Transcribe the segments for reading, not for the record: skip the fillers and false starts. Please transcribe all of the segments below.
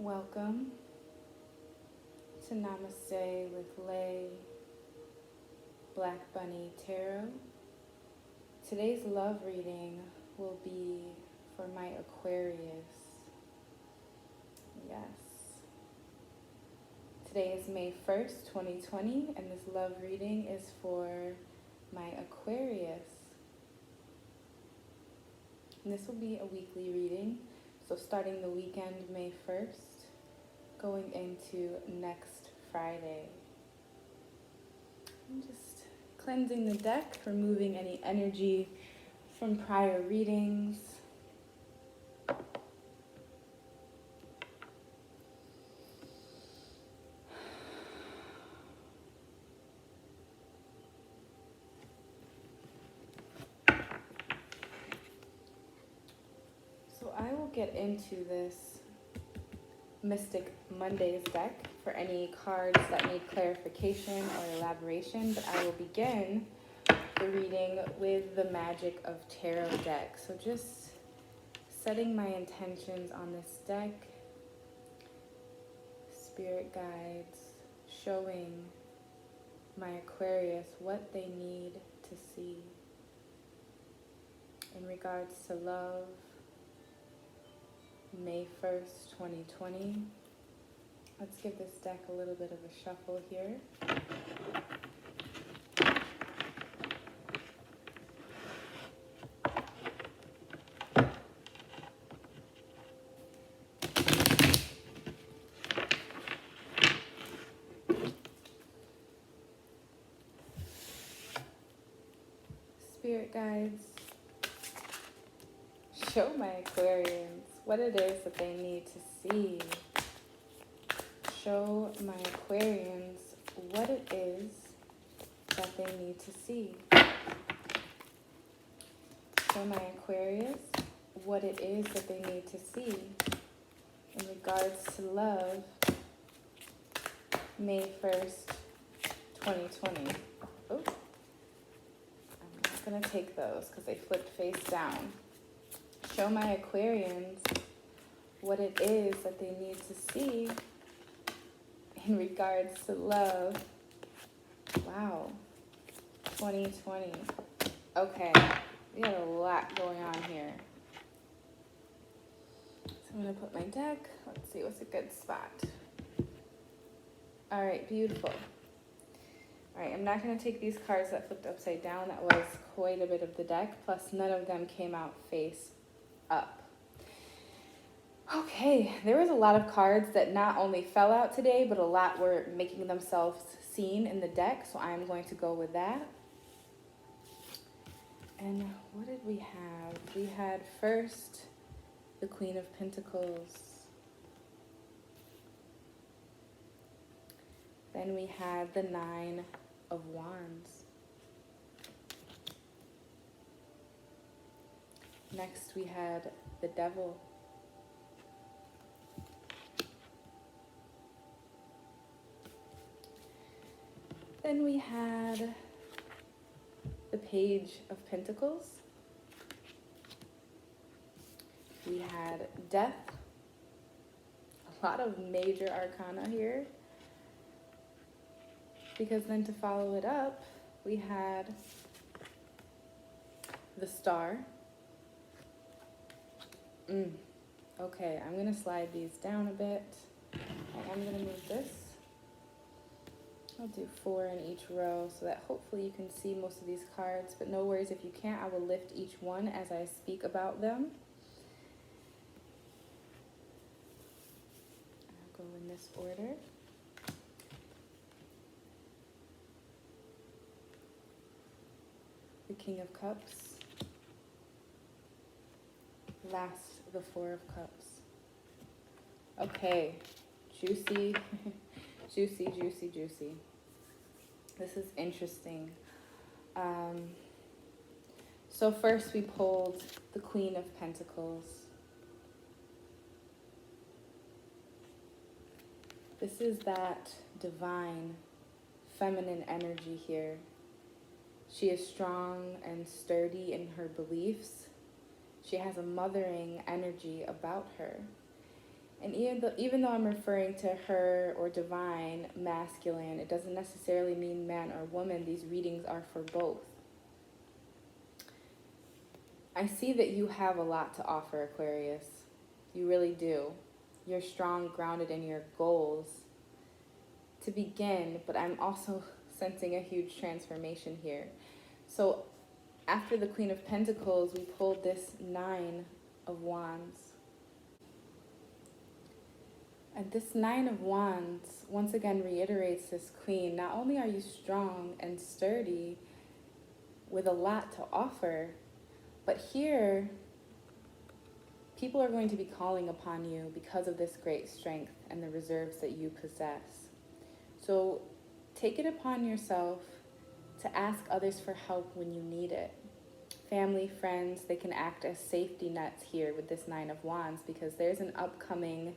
Welcome to Namaste with Lay Black Bunnie Tarot. Today's love reading will be for my Aquarius. Yes. Today is May 1st, 2020, and this love reading is for my Aquarius. And this will be a weekly reading. So starting the weekend, May 1st, going into next Friday. I'm just cleansing the deck, removing any energy from prior readings. So I will get into this Mystic Mondays deck for any cards that need clarification or elaboration, but I will begin the reading with the Magic of Tarot deck. So just setting my intentions on this deck, spirit guides showing my Aquarius what they need to see in regards to love, May 1st, 2020. Let's give this deck a little bit of a shuffle here. Spirit guides, show my Aquarians what it is that they need to see. Show my Aquarians what it is that they need to see. Show my Aquarius what it is that they need to see in regards to love, May 1st, 2020. Oh, I'm not going to take those because they flipped face down. Show my Aquarians what it is that they need to see in regards to love. Wow, 2020. Okay, we got a lot going on here. So I'm going to put my deck. Let's see what's a good spot. All right, beautiful. All right, I'm not going to take these cards that flipped upside down. That was quite a bit of the deck, plus none of them came out face up. Okay, there was a lot of cards that not only fell out today, but a lot were making themselves seen in the deck, so I'm going to go with that. And what did we have? We had first the Queen of Pentacles. Then we had the Nine of Wands. Next we had the Devil. Then we had the Page of Pentacles. We had Death. A lot of major arcana here. Because then to follow it up, we had the Star. Okay, I'm going to slide these down a bit. I'm going to move this. I'll do 4 in each row so that hopefully you can see most of these cards, but no worries if you can't. I will lift each one as I speak about them. I'll go in this order. The King of Cups. Last, the Four of Cups. Okay, juicy, juicy, juicy, juicy. This is interesting. So first we pulled the Queen of Pentacles. This is that divine, feminine energy here. She is strong and sturdy in her beliefs. She has a mothering energy about her. And even though I'm referring to her or divine, masculine, it doesn't necessarily mean man or woman. These readings are for both. I see that you have a lot to offer, Aquarius. You really do. You're strong, grounded in your goals to begin, but I'm also sensing a huge transformation here. So after the Queen of Pentacles, we pulled this Nine of Wands. And this Nine of Wands once again reiterates this Queen. Not only are you strong and sturdy with a lot to offer, but here people are going to be calling upon you because of this great strength and the reserves that you possess. So take it upon yourself to ask others for help when you need it. Family, friends, they can act as safety nets here with this Nine of Wands, because there's an upcoming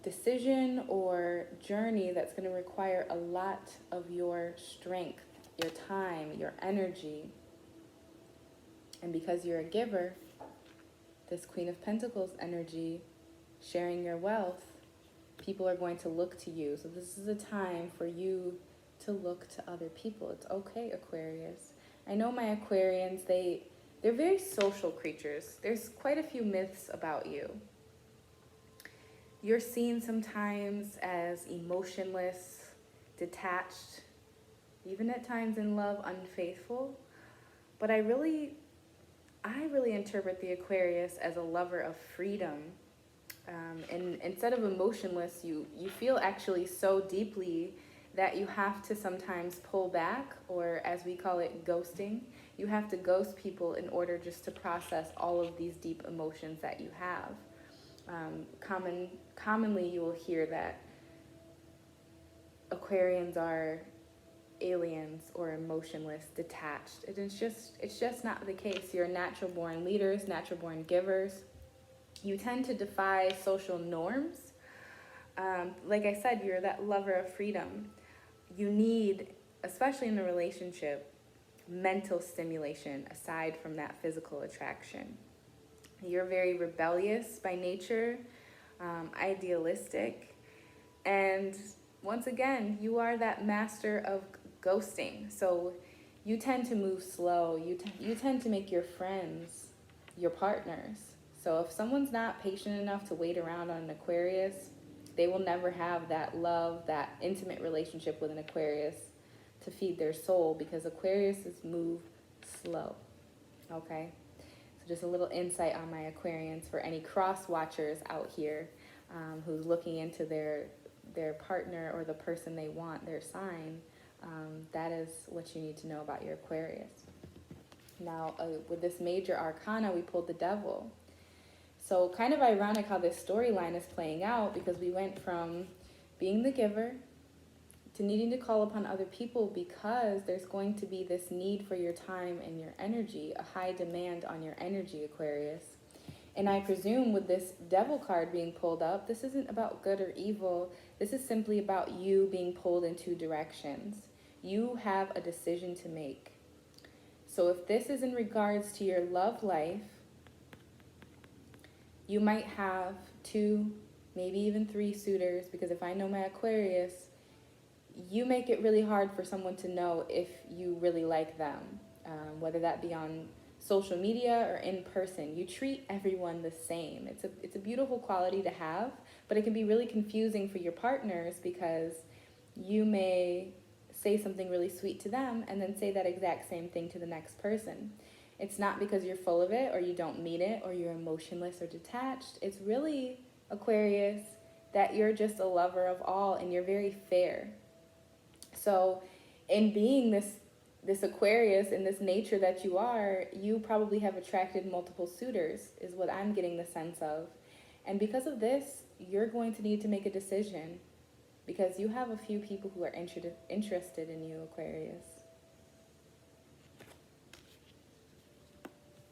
decision or journey that's going to require a lot of your strength, your time, your energy. And because you're a giver, this Queen of Pentacles energy, sharing your wealth, people are going to look to you. So this is a time for you to look to other people. It's okay, Aquarius. I know my Aquarians, they're very social creatures. There's quite a few myths about you. You're seen sometimes as emotionless, detached, even at times in love, unfaithful. But I really interpret the Aquarius as a lover of freedom. And instead of emotionless, you feel actually so deeply that you have to sometimes pull back, or as we call it, ghosting. You have to ghost people in order just to process all of these deep emotions that you have. Commonly you will hear that Aquarians are aliens or emotionless, detached. It's just not the case. You're natural born leaders, natural born givers. You tend to defy social norms. Like I said, you're that lover of freedom. You need, especially in a relationship, mental stimulation aside from that physical attraction. You're very rebellious by nature, idealistic, and once again, you are that master of ghosting. So you tend to move slow. You tend to make your friends your partners. So if someone's not patient enough to wait around on an Aquarius, they will never have that love, that intimate relationship with an Aquarius to feed their soul, because Aquariuses move slow, okay? So just a little insight on my Aquarians for any cross watchers out here who's looking into their partner or the person they want, their sign. That is what you need to know about your Aquarius. Now, with this major arcana, we pulled the Devil. So kind of ironic how this storyline is playing out, because we went from being the giver to needing to call upon other people, because there's going to be this need for your time and your energy, a high demand on your energy, Aquarius. And I presume with this Devil card being pulled up, this isn't about good or evil. This is simply about you being pulled in two directions. You have a decision to make. So if this is in regards to your love life, you might have 2, maybe even 3 suitors, because if I know my Aquarius, you make it really hard for someone to know if you really like them, whether that be on social media or in person. You treat everyone the same. It's a beautiful quality to have, but it can be really confusing for your partners, because you may say something really sweet to them and then say that exact same thing to the next person. It's not because you're full of it or you don't mean it or you're emotionless or detached. It's really, Aquarius, that you're just a lover of all and you're very fair. So in being this Aquarius in this nature that you are, you probably have attracted multiple suitors, is what I'm getting the sense of. And because of this, you're going to need to make a decision, because you have a few people who are interested in you, Aquarius.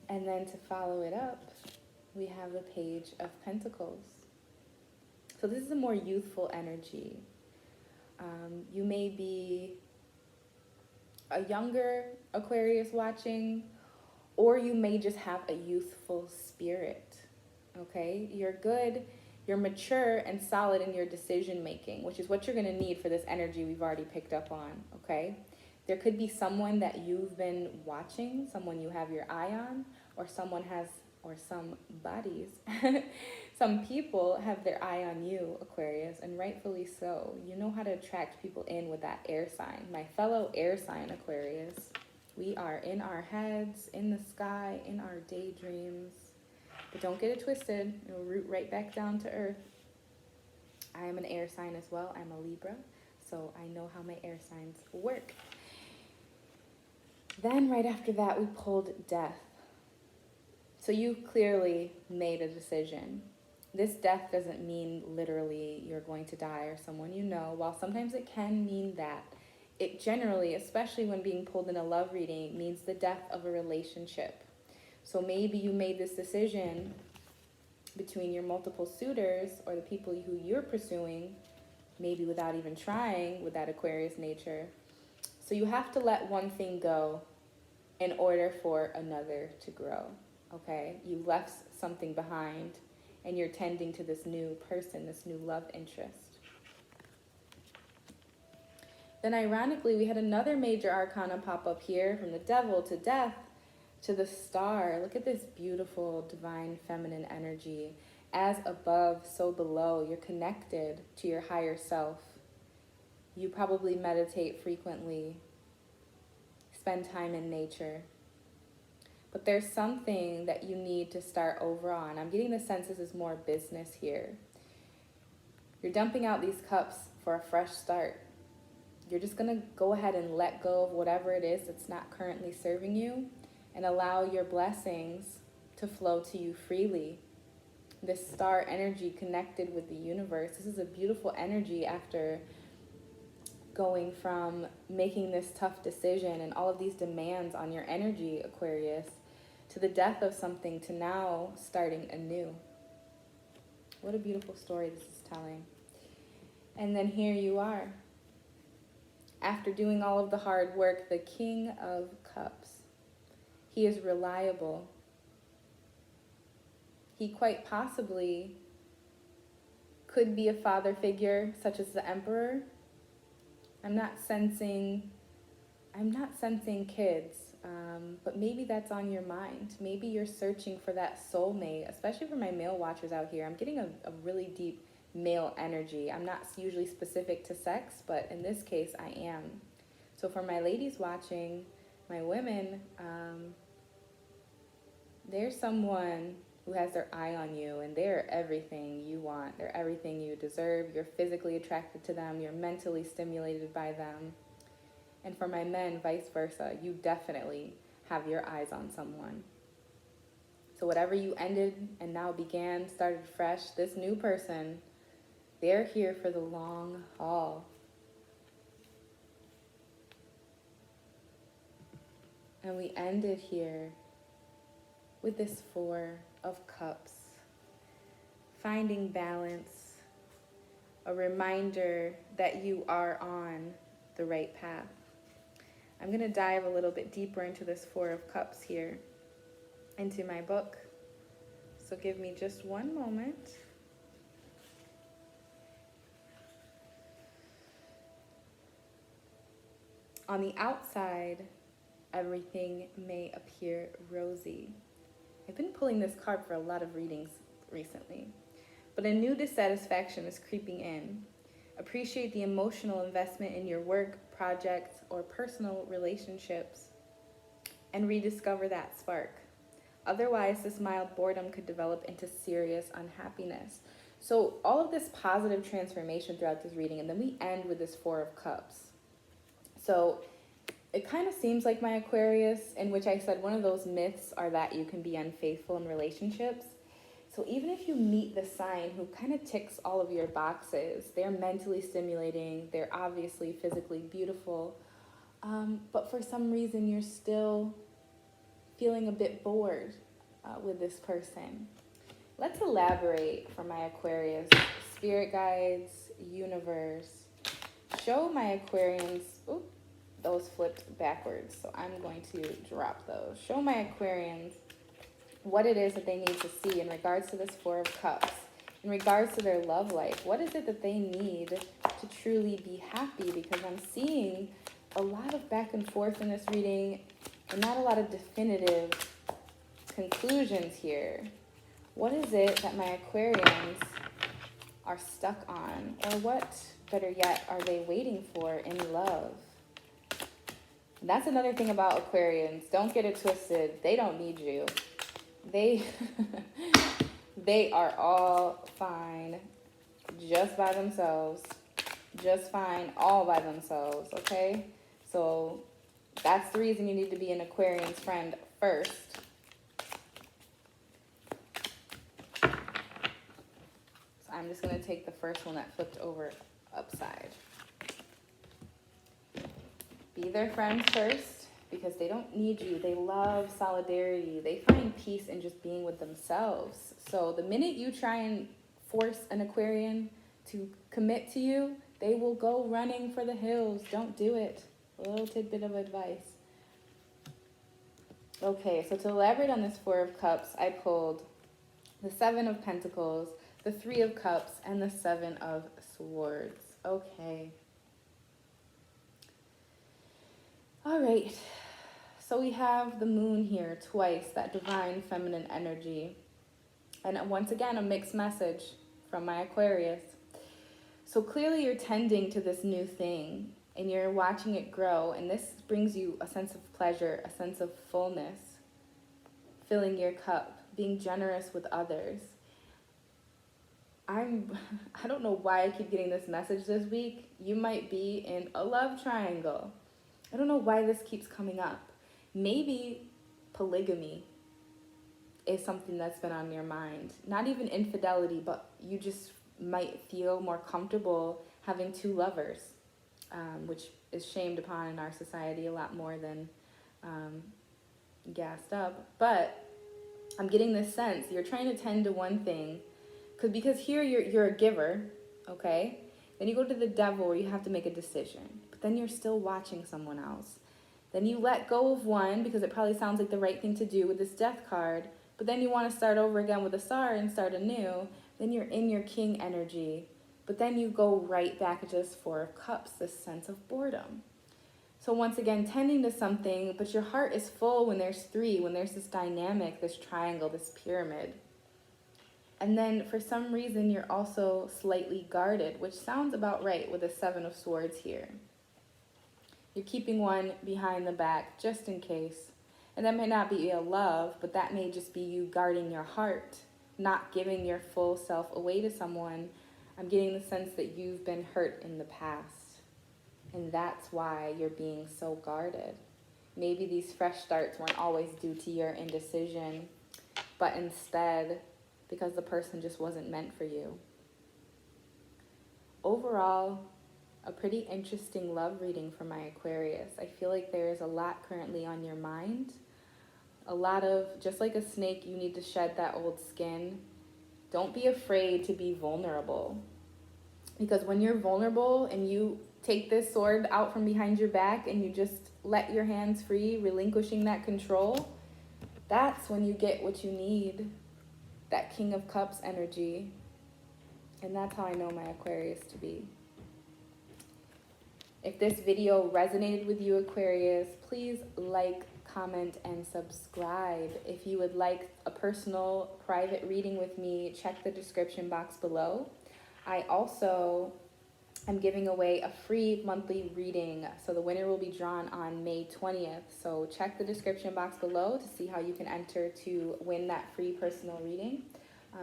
And then to follow it up, we have the Page of Pentacles. So this is a more youthful energy. You may be a younger Aquarius watching, or you may just have a youthful spirit, okay? You're good You're mature and solid in your decision making, which is what you're going to need for this energy we've already picked up on, okay? There could be someone that you've been watching, someone you have your eye on, or someone has, or some bodies, some people have their eye on you, Aquarius, and rightfully so. You know how to attract people in with that air sign. My fellow air sign, Aquarius, we are in our heads, in the sky, in our daydreams. But don't get it twisted. It'll root right back down to earth. I am an air sign as well. I'm a Libra, so I know how my air signs work. Then right after that, we pulled death. So you clearly made a decision. This death doesn't mean literally you're going to die or someone you know. While sometimes it can mean that, it generally, especially when being pulled in a love reading, means the death of a relationship. So maybe you made this decision between your multiple suitors or the people who you're pursuing, maybe without even trying with that Aquarius nature. So you have to let one thing go in order for another to grow, okay? You left something behind and you're tending to this new person, this new love interest. Then ironically, we had another major arcana pop up here, from the devil to death to the star. Look at this beautiful divine feminine energy. As above, so below. You're connected to your higher self. You probably meditate frequently, spend time in nature. But there's something that you need to start over on. I'm getting the sense this is more business here. You're dumping out these cups for a fresh start. You're just going to go ahead and let go of whatever it is that's not currently serving you and allow your blessings to flow to you freely. This star energy connected with the universe. This is a beautiful energy after going from making this tough decision and all of these demands on your energy, Aquarius, to the death of something, to now starting anew. What a beautiful story this is telling. And then here you are. After doing all of the hard work, the King of Cups. He is reliable. He quite possibly could be a father figure, such as the Emperor. I'm not sensing kids, but maybe that's on your mind. Maybe you're searching for that soulmate, especially for my male watchers out here. I'm getting a really deep male energy. I'm not usually specific to sex, but in this case, I am. So for my ladies watching, my women, there's someone who has their eye on you, and they're everything you want. They're everything you deserve. You're physically attracted to them. You're mentally stimulated by them. And for my men, vice versa. You definitely have your eyes on someone. So whatever you ended and now began, started fresh, this new person, they're here for the long haul. And we ended here with this Four of Cups. Finding balance, a reminder that you are on the right path. I'm going to dive a little bit deeper into this Four of Cups here, into my book. So give me just one moment. On the outside, everything may appear rosy. I've been pulling this card for a lot of readings recently, but a new dissatisfaction is creeping in. Appreciate the emotional investment in your work, projects, or personal relationships, and rediscover that spark. Otherwise, this mild boredom could develop into serious unhappiness. So all of this positive transformation throughout this reading, and then we end with this Four of Cups. So it kind of seems like my Aquarius, in which I said one of those myths are that you can be unfaithful in relationships. So even if you meet the sign who kind of ticks all of your boxes, they're mentally stimulating, they're obviously physically beautiful, but for some reason you're still feeling a bit bored with this person. Let's elaborate for my Aquarius. Spirit guides, universe, show my Aquarians, those flipped backwards, so I'm going to drop those. Show my Aquarians what it is that they need to see in regards to this Four of Cups in regards to their love life. What is it that they need to truly be happy? Because I'm seeing a lot of back and forth in this reading and not a lot of definitive conclusions here. What is it that my Aquarians are stuck on? Or what, better yet, are they waiting for in love? That's another thing about Aquarians. Don't get it twisted. They don't need you. They are all fine just by themselves. Just fine all by themselves, okay? So that's the reason you need to be an Aquarian's friend first. So I'm just going to take the first one that flipped over upside. Be their friends first, because they don't need you. They love solidarity. They find peace in just being with themselves. So the minute you try and force an Aquarian to commit to you, they will go running for the hills. Don't do it. A little tidbit of advice. Okay, so to elaborate on this Four of Cups, I pulled the Seven of Pentacles, the Three of Cups, and the Seven of Swords. Okay. All right. So we have the moon here twice, that divine feminine energy. And once again, a mixed message from my Aquarius. So clearly you're tending to this new thing and you're watching it grow. And this brings you a sense of pleasure, a sense of fullness, filling your cup, being generous with others. I don't know why I keep getting this message this week. You might be in a love triangle. I don't know why this keeps coming up. Maybe polygamy is something that's been on your mind. Not even infidelity, but you just might feel more comfortable having two lovers, which is shamed upon in our society a lot more than gassed up. But I'm getting this sense you're trying to tend to one thing, because here you're a giver, okay? Then you go to the devil where you have to make a decision, but then you're still watching someone else. Then you let go of one because it probably sounds like the right thing to do with this death card, but then you want to start over again with a star and start anew. Then you're in your king energy, but then you go right back to this Four of Cups, this sense of boredom. So once again, tending to something, but your heart is full when there's three, when there's this dynamic, this triangle, this pyramid. And then for some reason, you're also slightly guarded, which sounds about right with the Seven of Swords here. You're keeping one behind the back just in case. And that may not be a love, but that may just be you guarding your heart, not giving your full self away to someone. I'm getting the sense that you've been hurt in the past. And that's why you're being so guarded. Maybe these fresh starts weren't always due to your indecision, but instead because the person just wasn't meant for you. Overall, a pretty interesting love reading for my Aquarius. I feel like there is a lot currently on your mind. A lot of, just like a snake, you need to shed that old skin. Don't be afraid to be vulnerable. Because when you're vulnerable and you take this sword out from behind your back and you just let your hands free, relinquishing that control, that's when you get what you need. That King of Cups energy. And that's how I know my Aquarius to be. If this video resonated with you, Aquarius, please like, comment, and subscribe. If you would like a personal private reading with me, check the description box below. I also am giving away a free monthly reading. So the winner will be drawn on May 20th. So check the description box below to see how you can enter to win that free personal reading.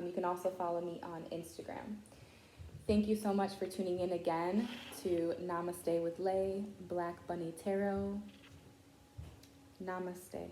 You can also follow me on Instagram. Thank you so much for tuning in again to Namaste with Lay, Black Bunnie Tarot. Namaste.